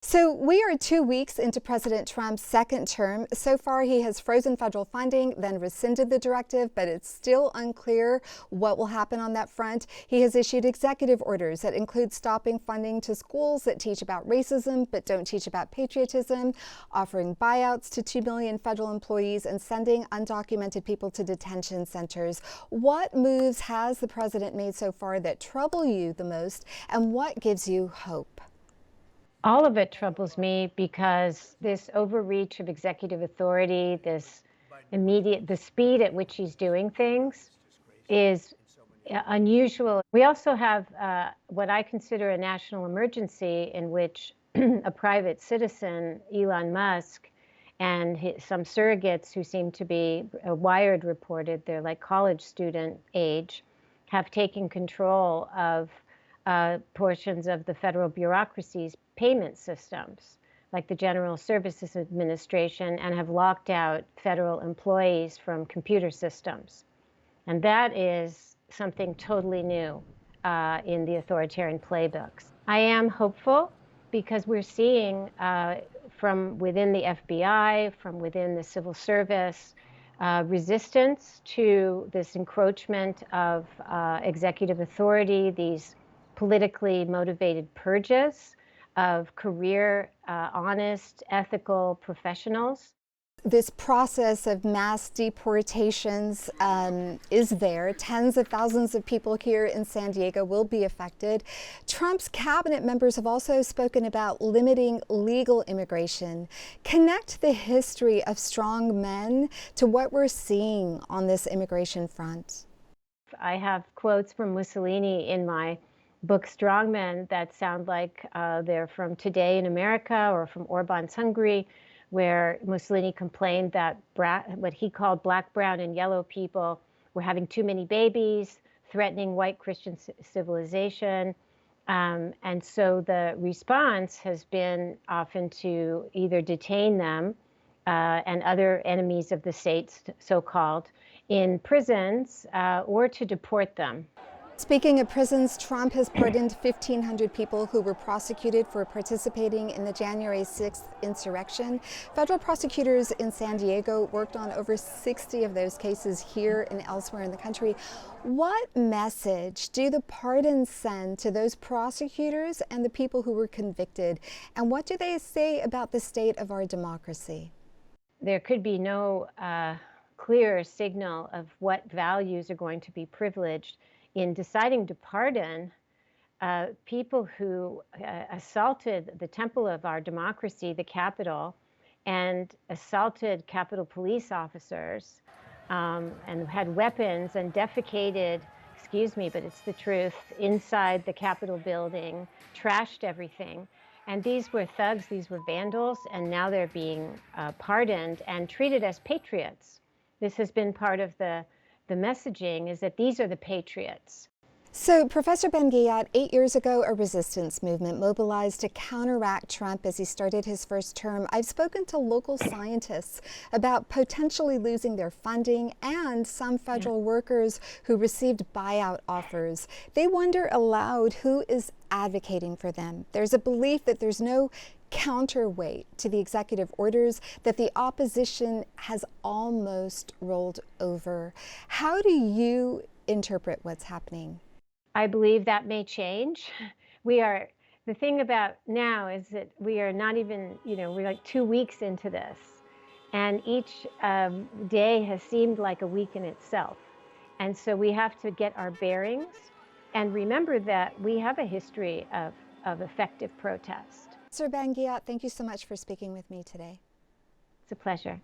So we are 2 weeks into President Trump's second term. So far, he has frozen federal funding, then rescinded the directive, but it's still unclear what will happen on that front. He has issued executive orders that include stopping funding to schools that teach about racism but don't teach about patriotism, offering buyouts to 2 million federal employees, and sending undocumented people to detention centers. What moves has the president made so far that trouble you the most, and what gives you hope? All of it troubles me because this overreach of executive authority, the speed at which he's doing things is unusual. We also have what I consider a national emergency in which a private citizen, Elon Musk, and some surrogates who seem to be Wired reported, they're like college student age, have taken control of portions of the federal bureaucracy's payment systems, like the General Services Administration, and have locked out federal employees from computer systems. And that is something totally new in the authoritarian playbooks. I am hopeful because we're seeing from within the FBI, from within the civil service, resistance to this encroachment of executive authority, these politically motivated purges of career, honest, ethical professionals. This process of mass deportations is there. Tens of thousands of people here in San Diego will be affected. Trump's cabinet members have also spoken about limiting legal immigration. Connect the history of strong men to what we're seeing on this immigration front. I have quotes from Mussolini in my book Strongmen that sound like they're from Today in America or from Orban's Hungary, where Mussolini complained that what he called black, brown, and yellow people were having too many babies, threatening white Christian civilization. And so the response has been often to either detain them and other enemies of the state, so-called, in prisons or to deport them. Speaking of prisons, Trump has pardoned 1,500 people who were prosecuted for participating in the January 6th insurrection. Federal prosecutors in San Diego worked on over 60 of those cases here and elsewhere in the country. What message do the pardons send to those prosecutors and the people who were convicted? And what do they say about the state of our democracy? There could be no clear signal of what values are going to be privileged in deciding to pardon people who assaulted the temple of our democracy, the Capitol, and assaulted Capitol police officers and had weapons and defecated, excuse me, but it's the truth, inside the Capitol building, trashed everything. And these were thugs, these were vandals, and now they're being pardoned and treated as patriots. This has been part of the messaging, is that these are the patriots. So, Professor Ben-Ghiat, 8 years ago, a resistance movement mobilized to counteract Trump as he started his first term. I've spoken to local scientists about potentially losing their funding and some federal workers who received buyout offers. They wonder aloud who is advocating for them. There's a belief that there's no counterweight to the executive orders, that the opposition has almost rolled over. How do you interpret what's happening? I believe that may change. The thing about now is that we are not even, we're like 2 weeks into this, and each day has seemed like a week in itself. And so we have to get our bearings and remember that we have a history of effective protest. Sir Ben-Ghiat, thank you so much for speaking with me today. It's a pleasure.